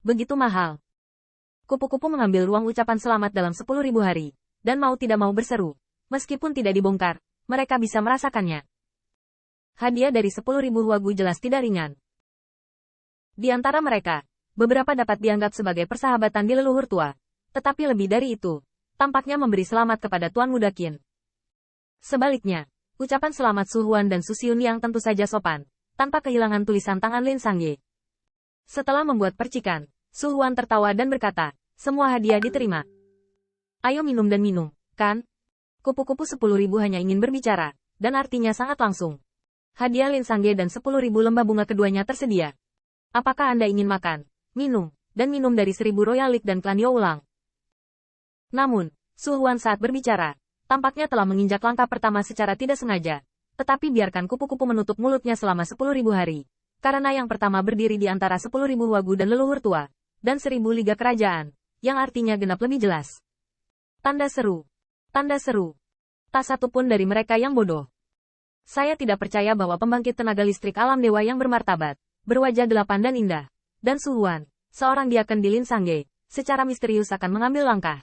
Begitu mahal. Kupu-kupu mengambil ruang ucapan selamat dalam 10.000 hari, dan mau tidak mau berseru. Meskipun tidak dibongkar, mereka bisa merasakannya. Hadiah dari 10.000 wagu jelas tidak ringan. Di antara mereka, beberapa dapat dianggap sebagai persahabatan di leluhur tua. Tetapi lebih dari itu, tampaknya memberi selamat kepada Tuan Muda Qin. Sebaliknya, ucapan selamat Su Huan dan Su Xiun yang tentu saja sopan, tanpa kehilangan tulisan tangan Lin Sangye. Setelah membuat percikan, Su Huan tertawa dan berkata, semua hadiah diterima. Ayo minum dan minum, kan? Kupu-kupu 10.000 hanya ingin berbicara, dan artinya sangat langsung. Hadiah Lin Sangye dan 10.000 lembah bunga keduanya tersedia. Apakah Anda ingin makan, minum, dan minum dari 1.000 Royal League dan klan Youlang? Namun, Su Huan saat berbicara, tampaknya telah menginjak langkah pertama secara tidak sengaja. Tetapi biarkan kupu-kupu menutup mulutnya selama 10.000 hari. Karena yang pertama berdiri di antara 10.000 wagu dan leluhur tua, dan 1.000 liga kerajaan, yang artinya genap lebih jelas. Tanda seru. Tanda seru. Tak satu pun dari mereka yang bodoh. Saya tidak percaya bahwa pembangkit tenaga listrik alam dewa yang bermartabat, berwajah delapan dan indah, dan Su Huan, seorang diaken di Lin Sangye, secara misterius akan mengambil langkah.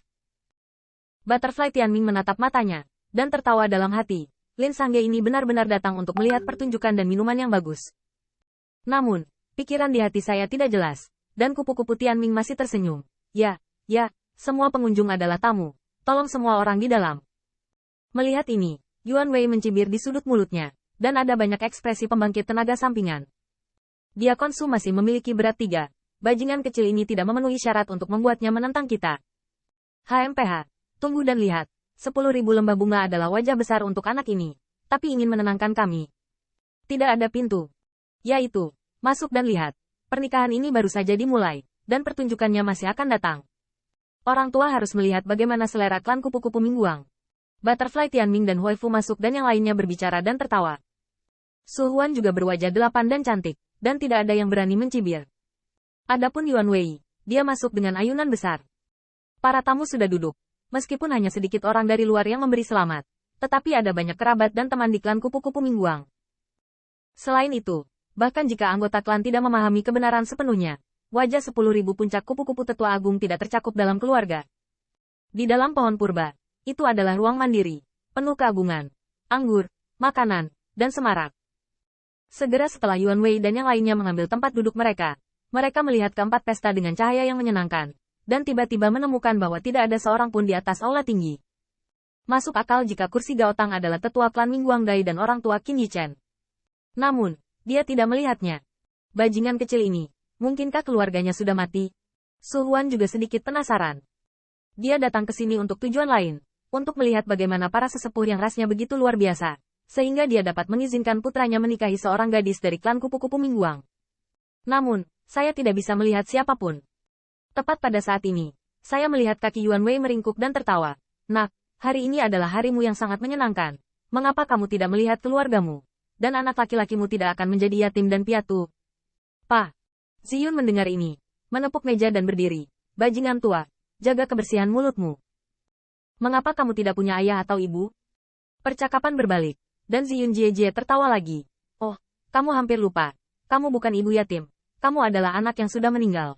Butterfly Tianming menatap matanya, dan tertawa dalam hati. Lin Sangye ini benar-benar datang untuk melihat pertunjukan dan minuman yang bagus. Namun, pikiran di hati saya tidak jelas, dan kupu-kupu Tianming masih tersenyum. Ya, semua pengunjung adalah tamu. Tolong semua orang di dalam. Melihat ini, Yuan Wei mencibir di sudut mulutnya, dan ada banyak ekspresi pembangkit tenaga sampingan. Diakon Su masih memiliki berat 3. Bajingan kecil ini tidak memenuhi syarat untuk membuatnya menentang kita. HMPH, tunggu dan lihat. 10.000 lembah bunga adalah wajah besar untuk anak ini, tapi ingin menenangkan kami. Tidak ada pintu. Yaitu, masuk dan lihat. Pernikahan ini baru saja dimulai, dan pertunjukannya masih akan datang. Orang tua harus melihat bagaimana selera klan kupu-kupu Mingguang. Butterfly Tianming dan Huaifu masuk dan yang lainnya berbicara dan tertawa. Su Huan juga berwajah delapan dan cantik, dan tidak ada yang berani mencibir. Adapun Yuan Wei, dia masuk dengan ayunan besar. Para tamu sudah duduk, meskipun hanya sedikit orang dari luar yang memberi selamat, tetapi ada banyak kerabat dan teman di klan kupu-kupu Mingguang. Selain itu, bahkan jika anggota klan tidak memahami kebenaran sepenuhnya, wajah 10.000 puncak kupu-kupu tetua agung tidak tercakup dalam keluarga. Di dalam pohon purba, itu adalah ruang mandiri, penuh keagungan, anggur, makanan, dan semarak. Segera setelah Yuan Wei dan yang lainnya mengambil tempat duduk mereka melihat keempat pesta dengan cahaya yang menyenangkan, dan tiba-tiba menemukan bahwa tidak ada seorang pun di atas aula tinggi. Masuk akal jika kursi Gaotang adalah tetua klan Mingguang Dai dan orang tua Qin Yichen. Namun, dia tidak melihatnya. Bajingan kecil ini, mungkinkah keluarganya sudah mati? Su Huan juga sedikit penasaran. Dia datang ke sini untuk tujuan lain, untuk melihat bagaimana para sesepuh yang rasnya begitu luar biasa, sehingga dia dapat mengizinkan putranya menikahi seorang gadis dari klan kupu-kupu Mingguang. Namun, saya tidak bisa melihat siapapun. Tepat pada saat ini, saya melihat kaki Yuan Wei meringkuk dan tertawa. Nak, hari ini adalah harimu yang sangat menyenangkan. Mengapa kamu tidak melihat keluargamu? Dan anak laki-lakimu tidak akan menjadi yatim dan piatu. Pa. Ziyun mendengar ini, menepuk meja dan berdiri. Bajingan tua, jaga kebersihan mulutmu. Mengapa kamu tidak punya ayah atau ibu? Percakapan berbalik, dan Ziyun Jie tertawa lagi. Oh, kamu hampir lupa. Kamu bukan ibu yatim. Kamu adalah anak yang sudah meninggal.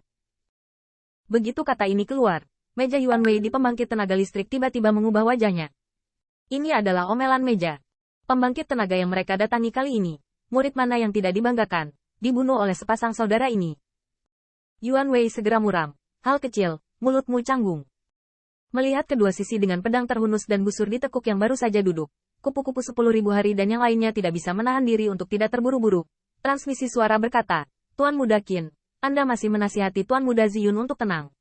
Begitu kata ini keluar, meja Yuan Wei di pembangkit tenaga listrik tiba-tiba mengubah wajahnya. Ini adalah omelan meja. Pembangkit tenaga yang mereka datangi kali ini, murid mana yang tidak dibanggakan, dibunuh oleh sepasang saudara ini. Yuan Wei segera muram. Hal kecil, mulutmu canggung. Melihat kedua sisi dengan pedang terhunus dan busur ditekuk yang baru saja duduk, kupu-kupu 10.000 hari dan yang lainnya tidak bisa menahan diri untuk tidak terburu-buru. Transmisi suara berkata, Tuan Muda Qin, Anda masih menasihati Tuan Muda Ziyun untuk tenang.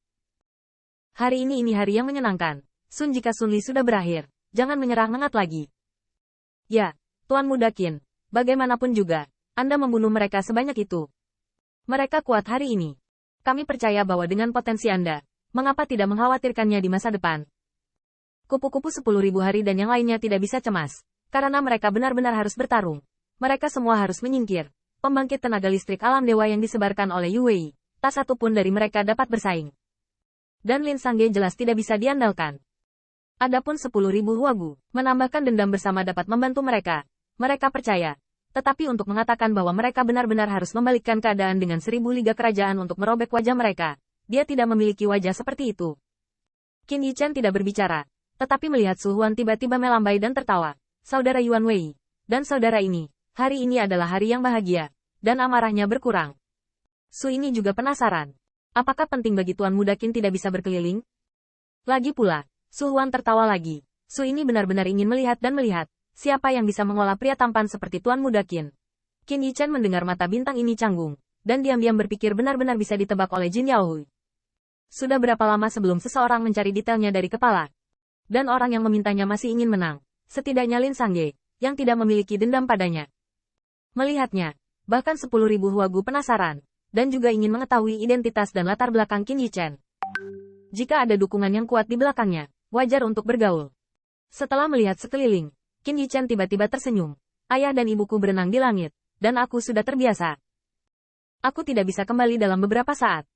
Hari ini hari yang menyenangkan. Sun jika Sun Li sudah berakhir, jangan menyerah-mengat lagi. Ya, Tuan Muda Qin, bagaimanapun juga, Anda membunuh mereka sebanyak itu. Mereka kuat hari ini. Kami percaya bahwa dengan potensi Anda, mengapa tidak mengkhawatirkannya di masa depan? Kupu-kupu 10.000 hari dan yang lainnya tidak bisa cemas, karena mereka benar-benar harus bertarung. Mereka semua harus menyingkir. Pembangkit tenaga listrik alam dewa yang disebarkan oleh Yu Wei, tak satu pun dari mereka dapat bersaing. Dan Lin Sangye jelas tidak bisa diandalkan. Adapun 10.000 wagu, menambahkan dendam bersama dapat membantu mereka. Mereka percaya. Tetapi untuk mengatakan bahwa mereka benar-benar harus membalikkan keadaan dengan 1.000 liga kerajaan untuk merobek wajah mereka, dia tidak memiliki wajah seperti itu. Qin Yichen tidak berbicara, tetapi melihat Su Huan tiba-tiba melambai dan tertawa. Saudara Yuan Wei, dan saudara ini, hari ini adalah hari yang bahagia, dan amarahnya berkurang. Su ini juga penasaran. Apakah penting bagi Tuan Muda Qin tidak bisa berkeliling? Lagi pula, Su Huan tertawa lagi. Su ini benar-benar ingin melihat dan melihat, siapa yang bisa mengolah pria tampan seperti Tuan Muda Qin. Qin Yichen mendengar mata bintang ini canggung, dan diam-diam berpikir benar-benar bisa ditebak oleh Jin Yaohui. Sudah berapa lama sebelum seseorang mencari detailnya dari kepala? Dan orang yang memintanya masih ingin menang. Setidaknya Lin Sangye, yang tidak memiliki dendam padanya. Melihatnya, bahkan 10.000 huagu penasaran, dan juga ingin mengetahui identitas dan latar belakang Qin Yichen. Jika ada dukungan yang kuat di belakangnya, wajar untuk bergaul. Setelah melihat sekeliling, Qin Yichen tiba-tiba tersenyum. Ayah dan ibuku berenang di langit, dan aku sudah terbiasa. Aku tidak bisa kembali dalam beberapa saat.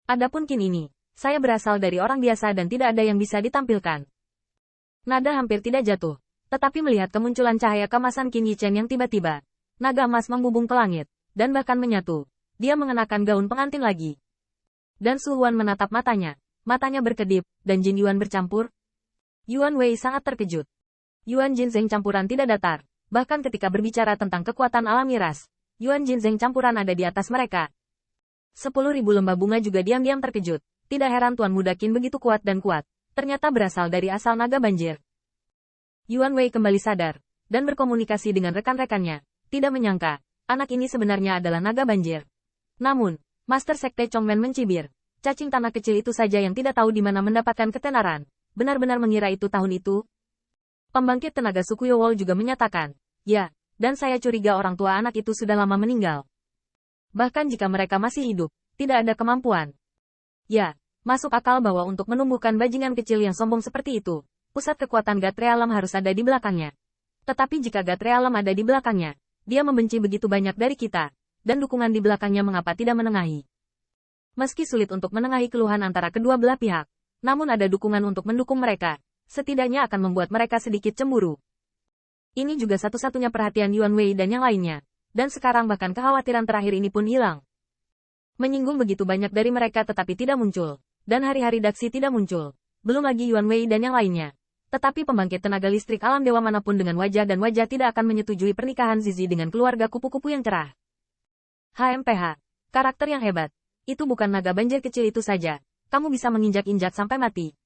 Adapun Qin ini, saya berasal dari orang biasa dan tidak ada yang bisa ditampilkan. Nada hampir tidak jatuh, tetapi melihat kemunculan cahaya kemasan Qin Yichen yang tiba-tiba, naga emas membubung ke langit, dan bahkan menyatu. Dia mengenakan gaun pengantin lagi. Dan Su Huan menatap matanya berkedip, dan Jin Yuan bercampur. Yuan Wei sangat terkejut. Yuan Jinzeng campuran tidak datar, bahkan ketika berbicara tentang kekuatan alami ras, Yuan Jinzeng campuran ada di atas mereka. 10.000 lembah bunga juga diam-diam terkejut. Tidak heran Tuan Muda Qin begitu kuat dan kuat. Ternyata berasal dari asal naga banjir. Yuan Wei kembali sadar, dan berkomunikasi dengan rekan-rekannya. Tidak menyangka, anak ini sebenarnya adalah naga banjir. Namun, Master Sekte Chongmen mencibir. Cacing tanah kecil itu saja yang tidak tahu di mana mendapatkan ketenaran. Benar-benar mengira itu tahun itu. Pembangkit tenaga suku Yowol juga menyatakan, ya, dan saya curiga orang tua anak itu sudah lama meninggal. Bahkan jika mereka masih hidup, tidak ada kemampuan. Ya, masuk akal bahwa untuk menumbuhkan bajingan kecil yang sombong seperti itu, pusat kekuatan Gatre Alam harus ada di belakangnya. Tetapi jika Gatre Alam ada di belakangnya, dia membenci begitu banyak dari kita, dan dukungan di belakangnya mengapa tidak menengahi. Meski sulit untuk menengahi keluhan antara kedua belah pihak, namun ada dukungan untuk mendukung mereka, setidaknya akan membuat mereka sedikit cemburu. Ini juga satu-satunya perhatian Yuan Wei dan yang lainnya, dan sekarang bahkan kekhawatiran terakhir ini pun hilang. Menyinggung begitu banyak dari mereka tetapi tidak muncul, dan hari-hari Daxi tidak muncul, belum lagi Yuan Wei dan yang lainnya. Tetapi pembangkit tenaga listrik alam dewa manapun dengan wajah dan wajah tidak akan menyetujui pernikahan Zizi dengan keluarga kupu-kupu yang cerah. HMPH, karakter yang hebat. Itu bukan naga banjir kecil itu saja, kamu bisa menginjak-injak sampai mati.